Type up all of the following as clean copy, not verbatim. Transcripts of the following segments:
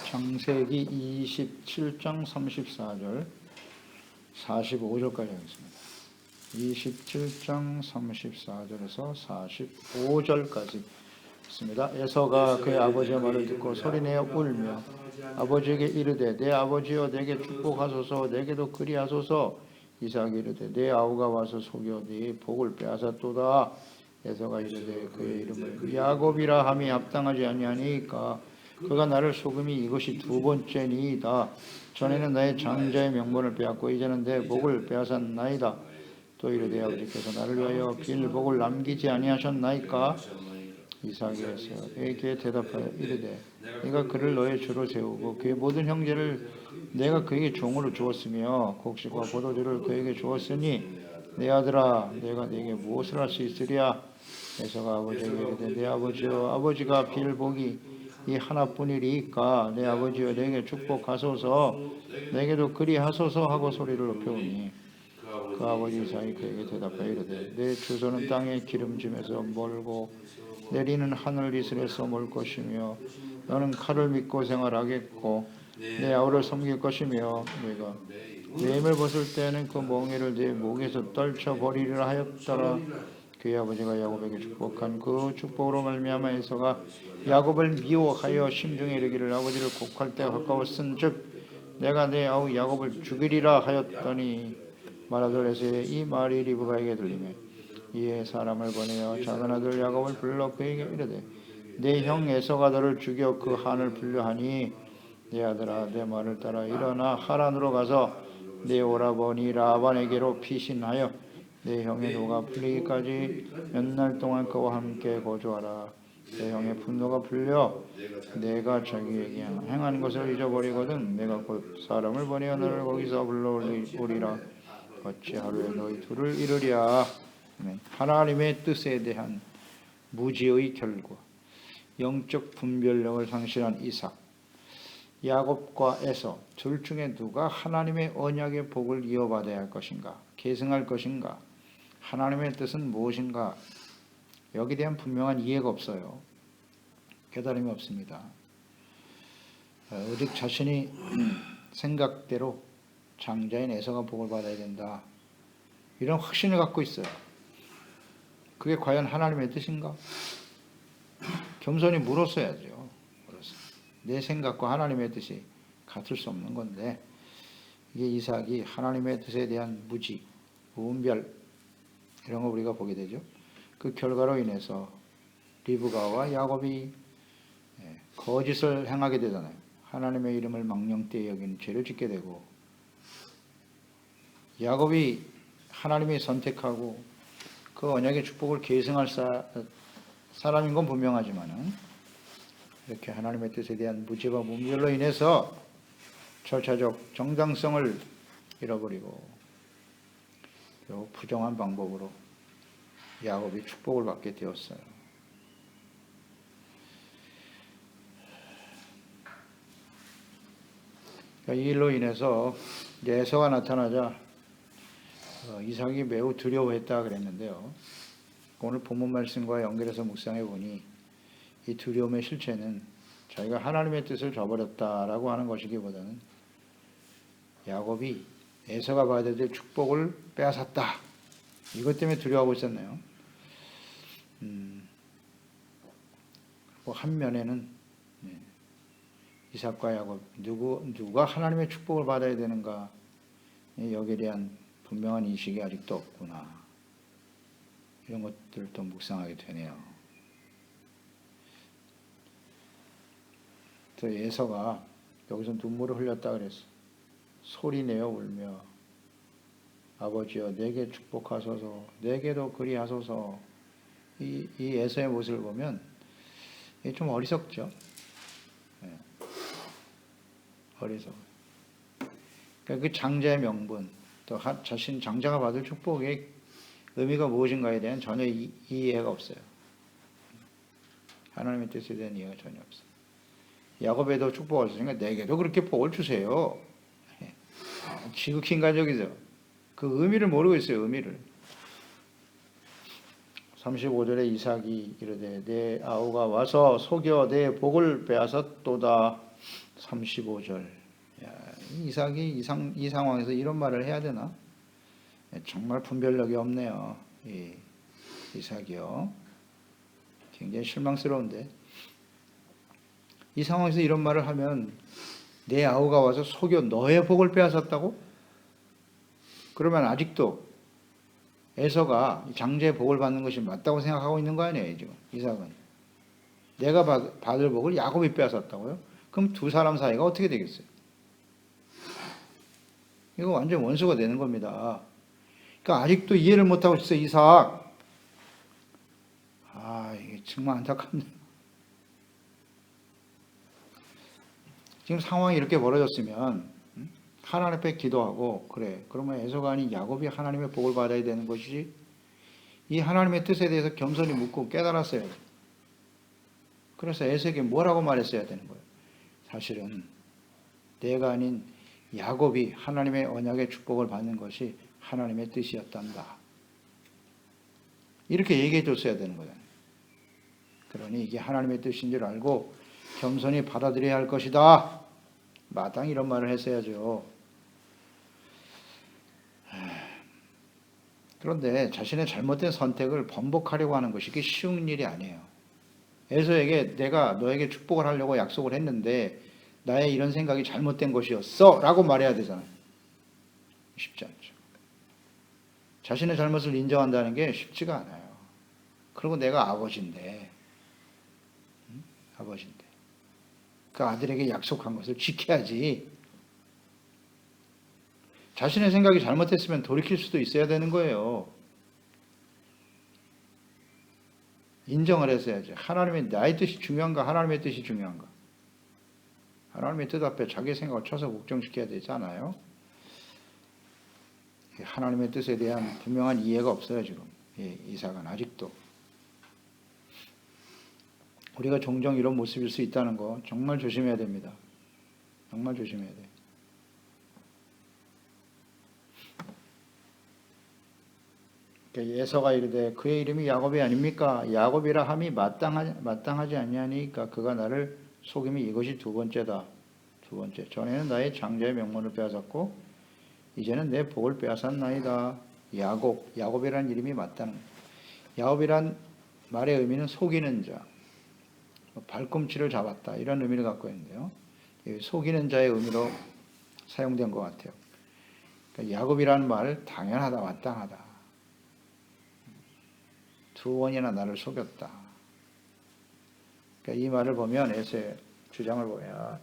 창세기 27장 34절 45절까지 하겠습니다. 27장 34절에서 45절까지 있습니다. 에서가 그의 아버지의 말을 듣고 소리내어 울며 아버지에게 이르되 내 아버지여 내게 축복하소서 내게도 그리하소서. 이삭이 이르되 내 아우가 와서 속여 네 복을 빼앗았도다. 에서가 이르되 그의 이름을 야곱이라 함이 합당하지 아니하니까 그가 나를 속음이 이것이 두 번째니이다. 전에는 나의 장자의 명분을 빼앗고 이제는 내 복을 빼앗았나이다. 또 이르되 아버지께서 나를 위하여 빌복을 남기지 아니하셨나이까. 이삭이 에서에게 대답하여 이르되 네가 그를 너의 주로 세우고 그의 모든 형제를 내가 그에게 종으로 주었으며 곡식과 포도주를 그에게 주었으니 내 아들아 내가 네게 무엇을 할 수 있으랴. 에서가 아버지에게 이르되 내 아버지여 아버지가 빌복이 이 하나뿐이리이까 내 아버지여 내게 축복하소서 내게도 그리하소서 하고 소리를 높여오니 그 아버지 이삭이 그에게 대답하여 이르되 내 주소는 땅의 기름짐에서 멀고 내리는 하늘 이슬에서 멀 것이며 너는 칼을 믿고 생활하겠고 내 아우를 섬길 것이며 내가 내 힘을 벗을 때에는 그 멍에를 내 목에서 떨쳐버리리라 하였더라. 그의 아버지가 야곱에게 축복한 그 축복으로 말미암아 에서가 야곱을 미워하여 심중에 이르기를 아버지를 곡할 때가 가까웠은즉 내가 내 아우 야곱을 죽이리라 하였더니 말하들 에서의 이 말이 리브가에게 들리며 이에 사람을 보내어 작은 아들 야곱을 불러 그에게 이르되 내 형 에서가 너를 죽여 그 한을 분류하니 내 아들아 내 말을 따라 일어나 하란으로 가서 내 오라버니 라반에게로 피신하여 내 형의 노가 풀리기까지 몇 날 동안 그와 함께 거주하라. 내 형의 분노가 풀려 내가 자기에게 행한 것을 잊어버리거든 내가 곧 사람을 보내어 너를 거기서 불러오리라. 어찌 하루에 너희 둘을 이루랴. 하나님의 뜻에 대한 무지의 결과, 영적 분별력을 상실한 이삭, 야곱과 에서 둘 중에 누가 하나님의 언약의 복을 이어받아야 할 것인가, 계승할 것인가, 하나님의 뜻은 무엇인가, 여기에 대한 분명한 이해가 없어요. 깨달음이 없습니다. 오직 자신이 생각대로 장자인 에서가 복을 받아야 된다, 이런 확신을 갖고 있어요. 그게 과연 하나님의 뜻인가? 겸손히 물었어야죠. 내 생각과 하나님의 뜻이 같을 수 없는 건데, 이게 이삭이 하나님의 뜻에 대한 무지, 무분별 이런 거 우리가 보게 되죠. 그 결과로 인해서 리브가와 야곱이 거짓을 행하게 되잖아요. 하나님의 이름을 망령되이 여긴 죄를 짓게 되고, 야곱이 하나님이 선택하고 그 언약의 축복을 계승할 사람인 건 분명하지만은 이렇게 하나님의 뜻에 대한 무지와 무분별로 인해서 절차적 정당성을 잃어버리고 부정한 방법으로 야곱이 축복을 받게 되었어요. 이 일로 인해서 에서가 나타나자 이삭이 매우 두려워했다 그랬는데요. 오늘 본문 말씀과 연결해서 묵상해 보니 이 두려움의 실체는 자기가 하나님의 뜻을 저버렸다라고 하는 것이기보다는 야곱이 에서가 받아야 될 축복을 빼앗았다, 이것 때문에 두려워하고 있었네요. 한 면에는 이삭과 야곱 누가 하나님의 축복을 받아야 되는가, 여기에 대한 분명한 인식이 아직도 없구나, 이런 것들도 묵상하게 되네요. 또 에서가 여기서 눈물을 흘렸다 그랬어. 소리내어 울며 아버지여 내게 축복하소서 내게도 그리하소서. 이 에서의 모습을 보면 좀 어리석죠. 어리석. 그러니까 그 장자의 명분, 또 자신 장자가 받을 축복의 의미가 무엇인가에 대한 전혀 이해가 없어요. 하나님의 뜻에 대한 이해가 전혀 없어요. 야곱에도 축복을 주시니까 내게도 그렇게 복을 주세요. 지극히 인간적이죠. 그 의미를 모르고 있어요. 의미를. 35절에 이삭이 이르되 내 아우가 와서 속여 내 복을 빼앗았도다. 35절. 이삭이 이 상황에서 이런 말을 해야 되나? 정말 분별력이 없네요. 이삭이요. 굉장히 실망스러운데. 이 상황에서 이런 말을 하면 내 아우가 와서 속여 너의 복을 빼앗았다고? 그러면 아직도 에서가 장자의 복을 받는 것이 맞다고 생각하고 있는 거 아니에요, 지금. 이삭은. 내가 받을 복을 야곱이 빼앗았다고요? 그럼 두 사람 사이가 어떻게 되겠어요? 이거 완전 원수가 되는 겁니다. 그러니까 아직도 이해를 못하고 있어요, 이삭. 이게 정말 안타깝네요. 지금 상황이 이렇게 벌어졌으면 하나님 앞에 기도하고 그래 그러면 에서가 아닌 야곱이 하나님의 복을 받아야 되는 것이지 이 하나님의 뜻에 대해서 겸손히 묻고 깨달았어야죠. 그래서 에서에게 뭐라고 말했어야 되는 거예요. 사실은 내가 아닌 야곱이 하나님의 언약의 축복을 받는 것이 하나님의 뜻이었단다. 이렇게 얘기해 줬어야 되는 거잖아요. 그러니 이게 하나님의 뜻인 줄 알고 겸손히 받아들여야 할 것이다. 마땅히 이런 말을 했어야죠. 그런데 자신의 잘못된 선택을 번복하려고 하는 것이 그게 쉬운 일이 아니에요. 에서에게 내가 너에게 축복을 하려고 약속을 했는데 나의 이런 생각이 잘못된 것이었어 라고 말해야 되잖아요. 쉽지 않죠. 자신의 잘못을 인정한다는 게 쉽지가 않아요. 그리고 내가 아버지인데 그 아들에게 약속한 것을 지켜야지. 자신의 생각이 잘못했으면 돌이킬 수도 있어야 되는 거예요. 인정을 했어야지. 하나님의 나의 뜻이 중요한가 하나님의 뜻이 중요한가. 하나님의 뜻 앞에 자기의 생각을 쳐서 복종시켜야 되지 않아요? 하나님의 뜻에 대한 분명한 이해가 없어요 지금. 이삭은 아직도. 우리가 종종 이런 모습일 수 있다는 거 정말 조심해야 됩니다. 정말 조심해야 돼요. 에서가 이르되 그의 이름이 야곱이 아닙니까? 야곱이라 함이 마땅하지 아니하니까 그가 나를 속임이 이것이 두 번째다. 두 번째. 전에는 나의 장자의 명문을 빼앗았고 이제는 내 복을 빼앗았나이다. 야곱이라는 이름이 맞다는 거예요. 야곱이란 말의 의미는 속이는 자, 발꿈치를 잡았다 이런 의미를 갖고 있는데요. 속이는 자의 의미로 사용된 것 같아요. 그러니까 야곱이라는 말 당연하다 마땅하다. 두 번이나 나를 속였다. 그러니까 이 말을 보면 에서의 주장을 보면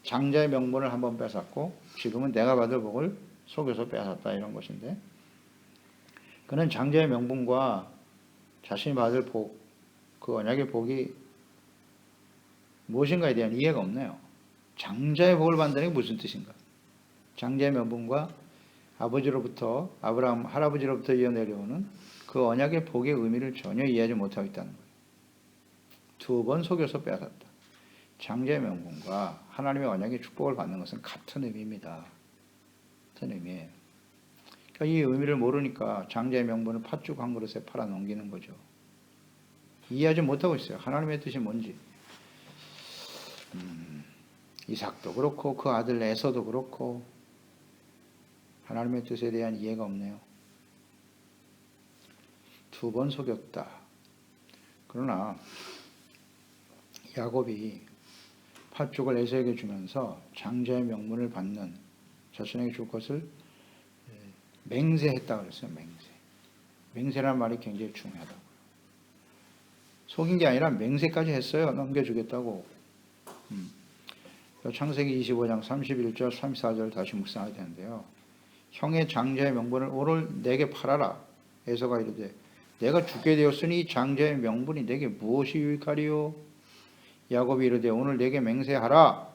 장자의 명분을 한번 뺏었고 지금은 내가 받을 복을 속여서 뺏었다 이런 것인데 그는 장자의 명분과 자신이 받을 복, 그 언약의 복이 무엇인가에 대한 이해가 없네요. 장자의 복을 받는다는 게 무슨 뜻인가? 장자의 명분과 아버지로부터 아브라함 할아버지로부터 이어내려오는 그 언약의 복의 의미를 전혀 이해하지 못하고 있다는 거예요. 두 번 속여서 빼앗았다. 장자의 명분과 하나님의 언약의 축복을 받는 것은 같은 의미입니다. 같은 의미예요. 그러니까 이 의미를 모르니까 장자의 명분을 팥죽 한 그릇에 팔아 넘기는 거죠. 이해하지 못하고 있어요. 하나님의 뜻이 뭔지. 이삭도 그렇고 그 아들 에서도 그렇고 하나님의 뜻에 대한 이해가 없네요. 두 번 속였다. 그러나 야곱이 팥죽을 에서에게 주면서 장자의 명분을 받는 자신에게 줄 것을 맹세했다고 그랬어요. 맹세라는 말이 굉장히 중요하다고요. 속인 게 아니라 맹세까지 했어요. 넘겨주겠다고. 창세기 25장 31절 34절 다시 묵상하게 되는데요. 형의 장자의 명분을 오늘 내게 팔아라. 에서가 이르되 내가 죽게 되었으니 이 장자의 명분이 내게 무엇이 유익하리요? 야곱이 이르되 오늘 내게 맹세하라.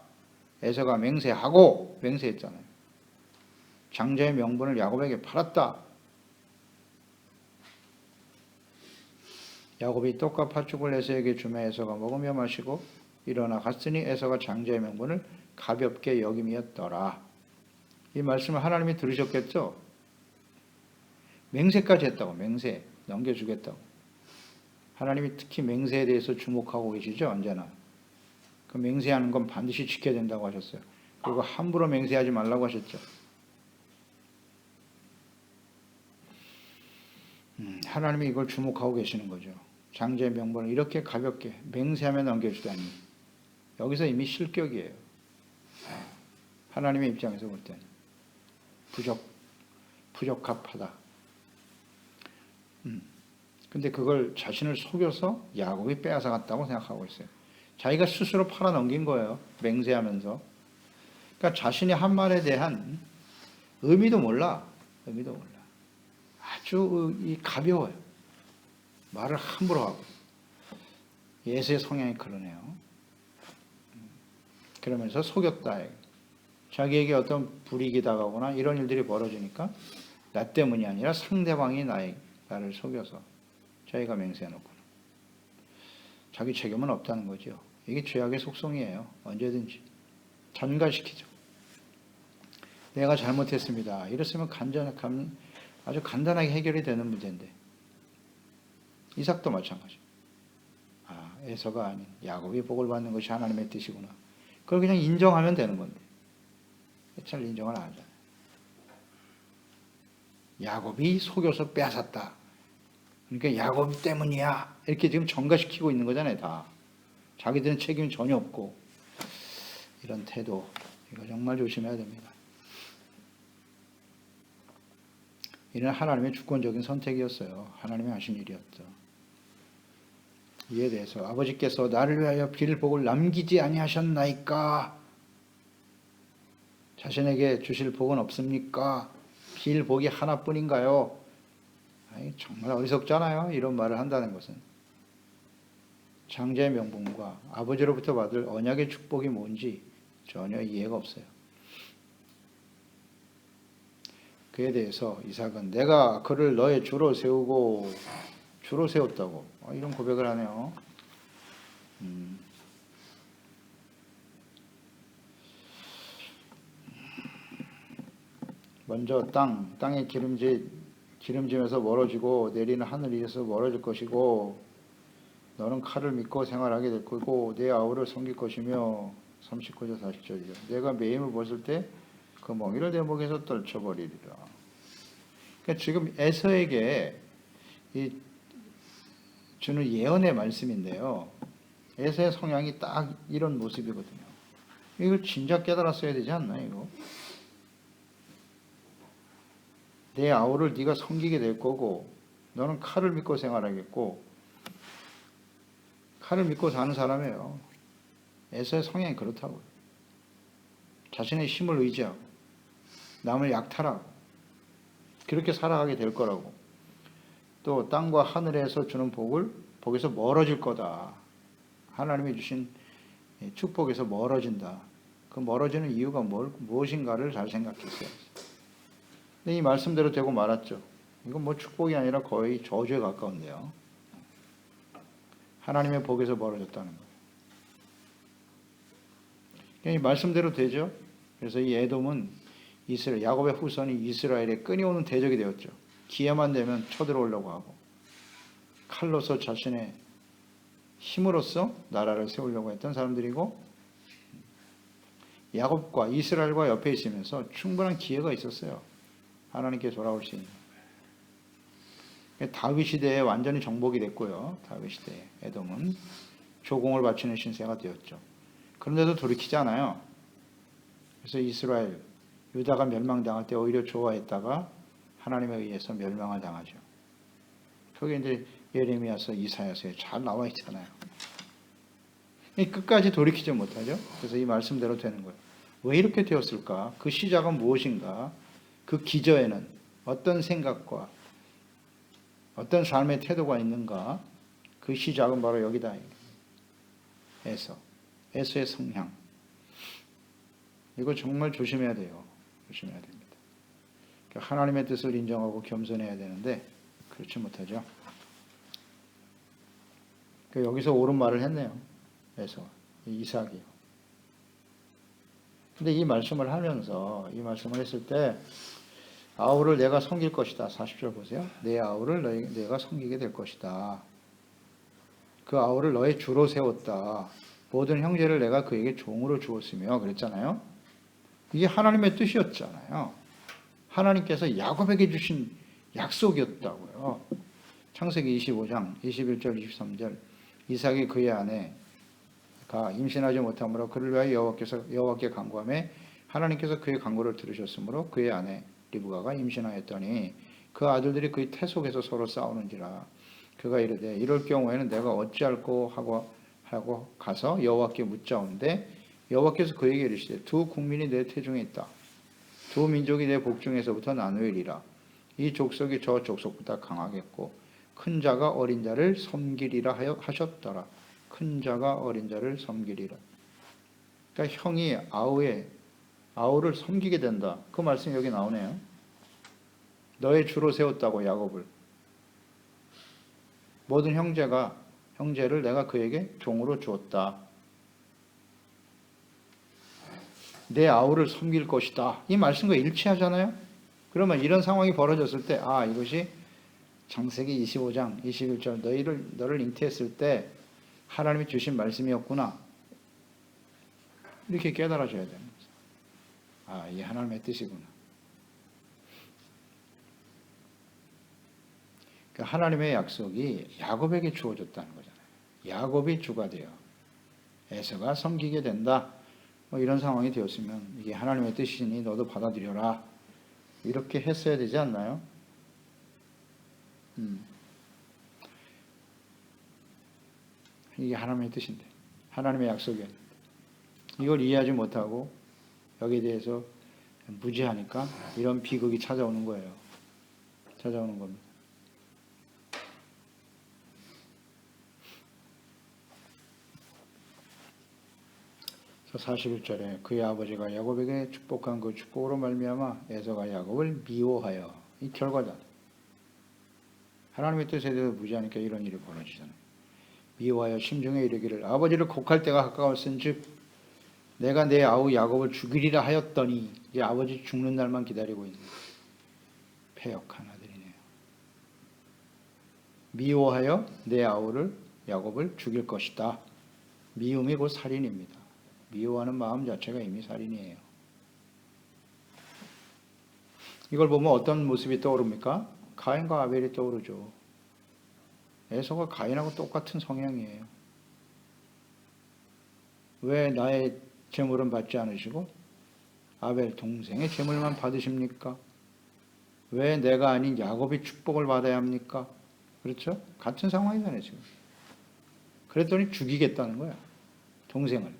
에서가 맹세하고 맹세했잖아요. 장자의 명분을 야곱에게 팔았다. 야곱이 떡과 팥죽을 에서에게 주매 에서가 먹으며 마시고 일어나 갔으니 에서가 장자의 명분을 가볍게 여김이었더라. 이 말씀을 하나님이 들으셨겠죠? 맹세까지 했다고. 맹세 넘겨주겠다고. 하나님이 특히 맹세에 대해서 주목하고 계시죠. 언제나. 그 맹세하는 건 반드시 지켜야 된다고 하셨어요. 그리고 함부로 맹세하지 말라고 하셨죠. 하나님이 이걸 주목하고 계시는 거죠. 장자의 명분을 이렇게 가볍게 맹세하며 넘겨주다니. 여기서 이미 실격이에요. 하나님의 입장에서 볼 때는 부적합하다. 근데 그걸 자신을 속여서 야곱이 빼앗아갔다고 생각하고 있어요. 자기가 스스로 팔아넘긴 거예요. 맹세하면서. 그러니까 자신의 한 말에 대한 의미도 몰라. 아주 가벼워요. 말을 함부로 하고. 예수의 성향이 그러네요. 그러면서 속였다. 자기에게 어떤 불이익이 다가오거나 이런 일들이 벌어지니까 나 때문이 아니라 상대방이 나를 속여서 자기가 맹세해놓고 자기 책임은 없다는 거죠. 이게 죄악의 속성이에요. 언제든지 전가시키죠. 내가 잘못했습니다. 이랬으면 아주 간단하게 해결이 되는 문제인데 이삭도 마찬가지. 에서가 아닌 야곱이 복을 받는 것이 하나님의 뜻이구나. 그걸 그냥 인정하면 되는 건데 잘 인정을 안 하잖아요. 야곱이 속여서 빼앗았다. 그러니까 야곱 때문이야. 이렇게 지금 전가시키고 있는 거잖아요. 다. 자기들은 책임이 전혀 없고. 이런 태도 이거 정말 조심해야 됩니다. 이는 하나님의 주권적인 선택이었어요. 하나님이 하신 일이었죠. 이에 대해서 아버지께서 나를 위하여 빌복을 남기지 아니하셨나이까? 자신에게 주실 복은 없습니까? 빌복이 하나뿐인가요? 정말 어리석잖아요. 이런 말을 한다는 것은. 장자의 명분과 아버지로부터 받을 언약의 축복이 뭔지 전혀 이해가 없어요. 그에 대해서 이삭은 내가 그를 너의 주로 세웠다고 이런 고백을 하네요. 먼저 땅의 기름짐에서 멀어지고 내리는 하늘 위에서 멀어질 것이고 너는 칼을 믿고 생활하게 될 거고 내 아우를 섬길 것이며 39절 40절이죠. 내가 매임을 벗을 때 그 멍이를 내 목에서 떨쳐버리리라. 그러니까 지금 에서에게 주는 예언의 말씀인데요. 에서의 성향이 딱 이런 모습이거든요. 이걸 진작 깨달았어야 되지 않나 이거? 내 아우를 네가 섬기게 될 거고 너는 칼을 믿고 생활하겠고 칼을 믿고 사는 사람이에요. 에서의 성향이 그렇다고요. 자신의 힘을 의지하고 남을 약탈하고 그렇게 살아가게 될 거라고. 또 땅과 하늘에서 주는 복에서 멀어질 거다. 하나님이 주신 축복에서 멀어진다. 그 멀어지는 이유가 무엇인가를 잘 생각했어요. 근데 이 말씀대로 되고 말았죠. 이건 뭐 축복이 아니라 거의 저주에 가까운데요. 하나님의 복에서 멀어졌다는 거예요. 이 말씀대로 되죠. 그래서 이 에돔은 야곱의 후손이 이스라엘에 끊임없는 대적이 되었죠. 기회만 되면 쳐들어오려고 하고 칼로서 자신의 힘으로써 나라를 세우려고 했던 사람들이고 야곱과 이스라엘과 옆에 있으면서 충분한 기회가 있었어요. 하나님께 돌아올 수 있는. 다윗 시대에 완전히 정복이 됐고요. 다윗 시대에 에돔은 조공을 바치는 신세가 되었죠. 그런데도 돌이키지 않아요. 그래서 이스라엘, 유다가 멸망당할 때 오히려 좋아했다가 하나님에 의해서 멸망을 당하죠. 그게 이제 예레미야서, 이사야서에 잘 나와 있잖아요. 끝까지 돌이키지 못하죠. 그래서 이 말씀대로 되는 거예요. 왜 이렇게 되었을까? 그 시작은 무엇인가? 그 기저에는 어떤 생각과 어떤 삶의 태도가 있는가? 그 시작은 바로 여기다. 에서의 성향. 이거 정말 조심해야 돼요. 조심해야 됩니다. 하나님의 뜻을 인정하고 겸손해야 되는데 그렇지 못하죠. 여기서 옳은 말을 했네요. 이삭이요. 근데 이 말씀을 하면서 이 말씀을 했을 때 아우를 내가 섬길 것이다. 40절 보세요. 내 아우를 내가 섬기게 될 것이다. 그 아우를 너의 주로 세웠다. 모든 형제를 내가 그에게 종으로 주었으며 그랬잖아요. 이게 하나님의 뜻이었잖아요. 하나님께서 야곱에게 주신 약속이었다고요. 창세기 25장 21절 23절 이삭이 그의 아내가 임신하지 못하므로 그를 위하여 여호와께 간구하매 하나님께서 그의 간구를 들으셨으므로 그의 아내 리브가가 임신하였더니 그 아들들이 그의 태속에서 서로 싸우는지라 그가 이르되 이럴 경우에는 내가 어찌할꼬 하고 가서 여호와께 묻자온데 여호와께서 그에게 이르시되 두 국민이 내 태중에 있다. 두 민족이 내 복중에서부터 나누리라. 이 족속이 저 족속보다 강하겠고 큰 자가 어린 자를 섬기리라 하셨더라. 큰 자가 어린 자를 섬기리라. 그러니까 형이 아우를 섬기게 된다. 그 말씀이 여기 나오네요. 너의 주로 세웠다고 야곱을. 모든 형제를 내가 그에게 종으로 주었다. 내 아우를 섬길 것이다. 이 말씀과 일치하잖아요. 그러면 이런 상황이 벌어졌을 때 이것이 창세기 25장 21절 너를 잉태했을 때 하나님이 주신 말씀이었구나. 이렇게 깨달아져야 됩니다. 이게 하나님의 뜻이구나. 그러니까 하나님의 약속이 야곱에게 주어졌다는 거잖아요. 야곱이 주가 되어 에서가 섬기게 된다. 이런 상황이 되었으면 이게 하나님의 뜻이니 너도 받아들여라. 이렇게 했어야 되지 않나요? 이게 하나님의 뜻인데, 하나님의 약속이었는데 이걸 이해하지 못하고 여기에 대해서 무지하니까 이런 비극이 찾아오는 거예요. 찾아오는 겁니다. 41절에 그의 아버지가 야곱에게 축복한 그 축복으로 말미암아 에서가 야곱을 미워하여 이 결과다. 하나님의 뜻에 대해서 무지하니까 이런 일이 벌어지잖아요. 미워하여 심중에 이르기를 아버지를 곡할 때가 가까웠은즉 내가 내 아우 야곱을 죽이리라 하였더니 이제 아버지 죽는 날만 기다리고 있는 패역한 아들이네요. 미워하여 내 아우를 야곱을 죽일 것이다. 미움이 곧 살인입니다. 미워하는 마음 자체가 이미 살인이에요. 이걸 보면 어떤 모습이 떠오릅니까? 가인과 아벨이 떠오르죠. 에서가 가인하고 똑같은 성향이에요. 왜 나의 재물은 받지 않으시고 아벨 동생의 재물만 받으십니까? 왜 내가 아닌 야곱이 축복을 받아야 합니까? 그렇죠? 같은 상황이잖아요, 지금. 그랬더니 죽이겠다는 거야, 동생을.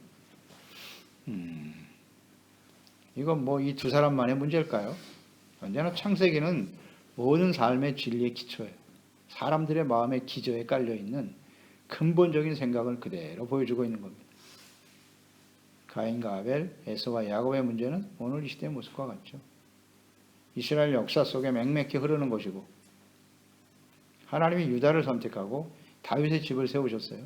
이건 이 두 사람만의 문제일까요? 언제나 창세기는 모든 삶의 진리의 기초예요. 사람들의 마음의 기저에 깔려있는 근본적인 생각을 그대로 보여주고 있는 겁니다. 가인과 아벨, 에서와 야곱의 문제는 오늘 이 시대의 모습과 같죠. 이스라엘 역사 속에 맹맥히 흐르는 것이고 하나님이 유다를 선택하고 다윗의 집을 세우셨어요.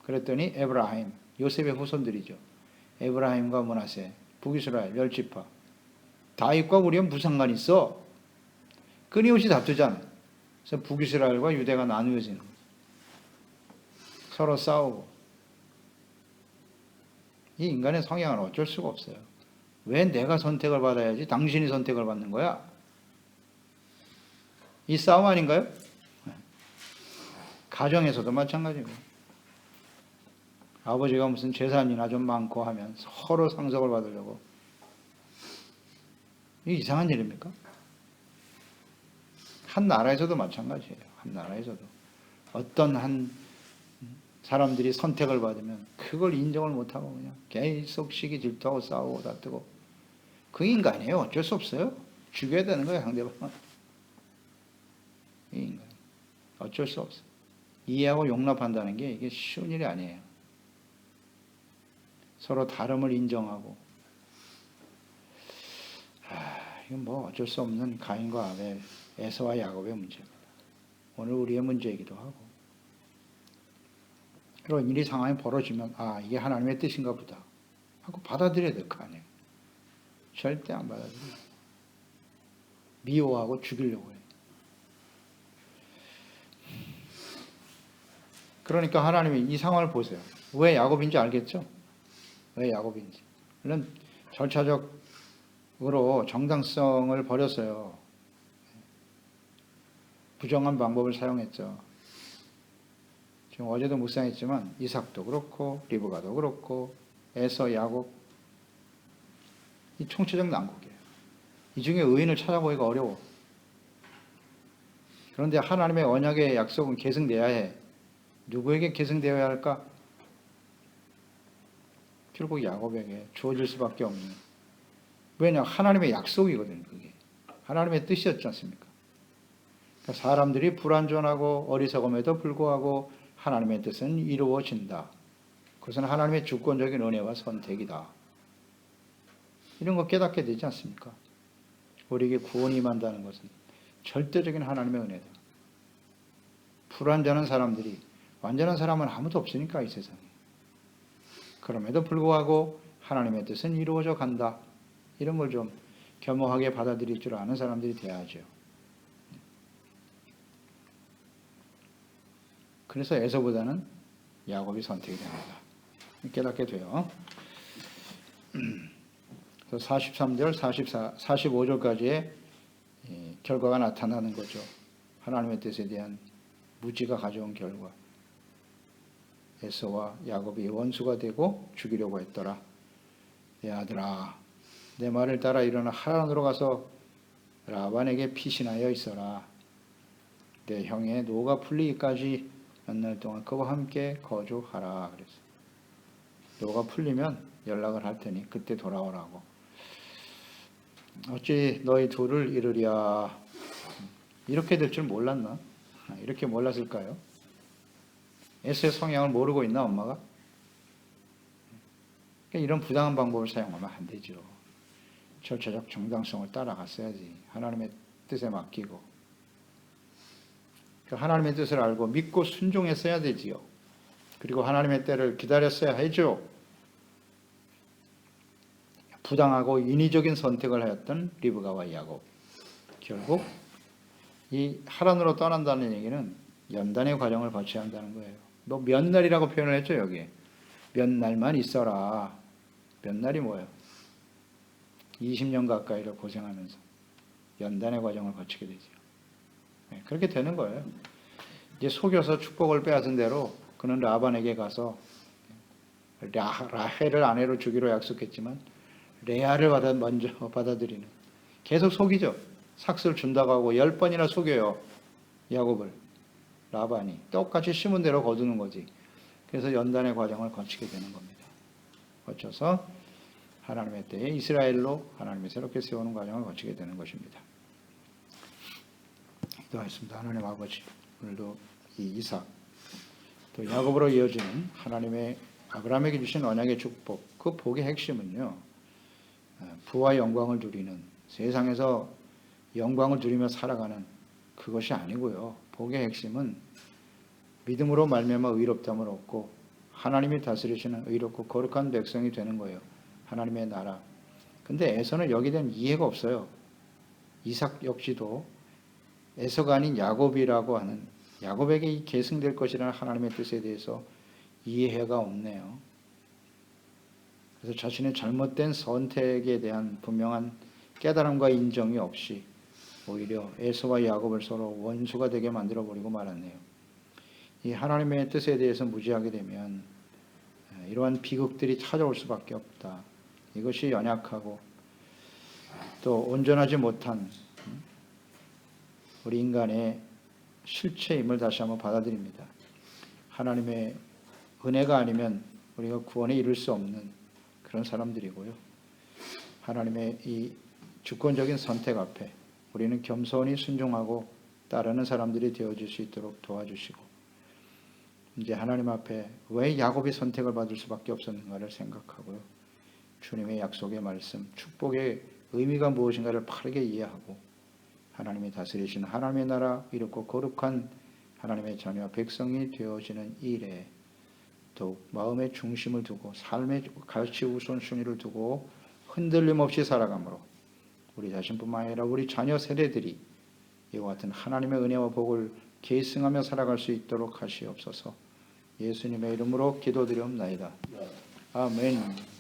그랬더니 에브라임, 요셉의 후손들이죠. 에브라임과 므낫세, 북이스라엘, 10지파. 다윗과 우리가 무슨 상관이 있어? 끊임없이 다투잖아. 그래서 북이스라엘과 유대가 나누어지는 거죠. 서로 싸우고. 이 인간의 성향은 어쩔 수가 없어요. 왜 내가 선택을 받아야지 당신이 선택을 받는 거야? 이 싸움 아닌가요? 가정에서도 마찬가지고. 아버지가 무슨 재산이나 좀 많고 하면 서로 상속을 받으려고. 이게 이상한 일입니까? 한 나라에서도 마찬가지예요. 한 나라에서도. 어떤 한 사람들이 선택을 받으면 그걸 인정을 못하고 그냥 계속 시기 질투하고 싸우고 다투고. 그 인간이에요. 어쩔 수 없어요. 죽여야 되는 거예요, 상대방. 이 인간. 어쩔 수 없어요. 이해하고 용납한다는 게 이게 쉬운 일이 아니에요. 서로 다름을 인정하고. 이건 어쩔 수 없는 가인과 아벨, 에서와 야곱의 문제입니다. 오늘 우리의 문제이기도 하고. 그런 일이 상황이 벌어지면 이게 하나님의 뜻인가 보다 하고 받아들여야 될 거 아니에요. 절대 안 받아들여요. 미워하고 죽이려고 해요. 그러니까 하나님이 이 상황을 보세요. 왜 야곱인지 알겠죠? 왜 야곱인지. 물론 절차적으로 정당성을 버렸어요. 부정한 방법을 사용했죠. 지금 어제도 묵상했지만 이삭도 그렇고 리브가도 그렇고 에서, 야곱, 이 총체적 난국이에요. 이 중에 의인을 찾아보기가 어려워. 그런데 하나님의 언약의 약속은 계승돼야 해. 누구에게 계승되어야 할까? 결국 야곱에게 주어질 수밖에 없는. 왜냐? 하나님의 약속이거든요. 그게 하나님의 뜻이었지 않습니까? 그러니까 사람들이 불완전하고 어리석음에도 불구하고 하나님의 뜻은 이루어진다. 그것은 하나님의 주권적인 은혜와 선택이다. 이런 거 깨닫게 되지 않습니까? 우리에게 구원이 임한다는 것은 절대적인 하나님의 은혜다. 불완전한 사람들이, 완전한 사람은 아무도 없으니까 이 세상에. 그럼에도 불구하고 하나님의 뜻은 이루어져 간다. 이런 걸 좀 겸허하게 받아들일 줄 아는 사람들이 돼야죠. 그래서 에서보다는 야곱이 선택이 됩니다. 깨닫게 돼요. 43절, 45절까지의 결과가 나타나는 거죠. 하나님의 뜻에 대한 무지가 가져온 결과. 에서와 야곱이 원수가 되고 죽이려고 했더라. 내 아들아, 내 말을 따라 일어나 하란으로 가서 라반에게 피신하여 있어라. 내 형의 노가 풀리기까지 몇 날 동안 그와 함께 거주하라. 그랬어. 노가 풀리면 연락을 할 테니 그때 돌아오라고. 어찌 너희 둘을 이르랴. 이렇게 될 줄 몰랐나? 이렇게 몰랐을까요? 에서의 성향을 모르고 있나 엄마가? 그러니까 이런 부당한 방법을 사용하면 안 되죠. 절차적 정당성을 따라갔어야지. 하나님의 뜻에 맡기고. 하나님의 뜻을 알고 믿고 순종했어야 되지요. 그리고 하나님의 때를 기다렸어야 하죠. 부당하고 인위적인 선택을 하였던 리브가와 야곱. 결국 이 하란으로 떠난다는 얘기는 연단의 과정을 거쳐야 한다는 거예요. 뭐 몇 날이라고 표현을 했죠, 여기에. 몇 날만 있어라. 몇 날이 뭐예요? 20년 가까이를 고생하면서 연단의 과정을 거치게 되죠. 네, 그렇게 되는 거예요. 이제 속여서 축복을 빼앗은 대로 그는 라반에게 가서 라헬을 아내로 주기로 약속했지만 레아를 먼저 받아들이는. 계속 속이죠. 삭스를 준다고 하고 10번이나 속여요. 야곱을. 라반이. 똑같이 심은 대로 거두는 거지. 그래서 연단의 과정을 거치게 되는 겁니다. 거쳐서 하나님의 때에 이스라엘로 하나님이 새롭게 세우는 과정을 거치게 되는 것입니다. 기도하겠습니다. 하나님 아버지, 오늘도 이 이삭, 또 야곱으로 이어지는 하나님의 아브라함에게 주신 언약의 축복, 그 복의 핵심은요, 부와 영광을 누리는, 세상에서 영광을 누리며 살아가는 그것이 아니고요. 복의 핵심은 믿음으로 말미암아 의롭다함을 얻고 하나님이 다스리시는 의롭고 거룩한 백성이 되는 거예요. 하나님의 나라. 근데 에서는 여기에 대한 이해가 없어요. 이삭 역시도 에서가 아닌 야곱이라고 하는, 야곱에게 이 계승될 것이라는 하나님의 뜻에 대해서 이해가 없네요. 그래서 자신의 잘못된 선택에 대한 분명한 깨달음과 인정이 없이 오히려 에서와 야곱을 서로 원수가 되게 만들어버리고 말았네요. 이 하나님의 뜻에 대해서 무지하게 되면 이러한 비극들이 찾아올 수밖에 없다. 이것이 연약하고 또 온전하지 못한 우리 인간의 실체임을 다시 한번 받아들입니다. 하나님의 은혜가 아니면 우리가 구원에 이를 수 없는 그런 사람들이고요. 하나님의 이 주권적인 선택 앞에 우리는 겸손히 순종하고 따르는 사람들이 되어질 수 있도록 도와주시고, 이제 하나님 앞에 왜 야곱이 선택을 받을 수밖에 없었는가를 생각하고요. 주님의 약속의 말씀, 축복의 의미가 무엇인가를 바르게 이해하고 하나님이 다스리시는 하나님의 나라 이롭고 거룩한 하나님의 자녀 백성이 되어지는 일에 더욱 마음의 중심을 두고 삶의 가치 우선순위를 두고 흔들림 없이 살아가므로 우리 자신뿐만 아니라 우리 자녀 세대들이 이와 같은 하나님의 은혜와 복을 계승하며 살아갈 수 있도록 하시옵소서. 예수님의 이름으로 기도드리옵나이다. 아멘.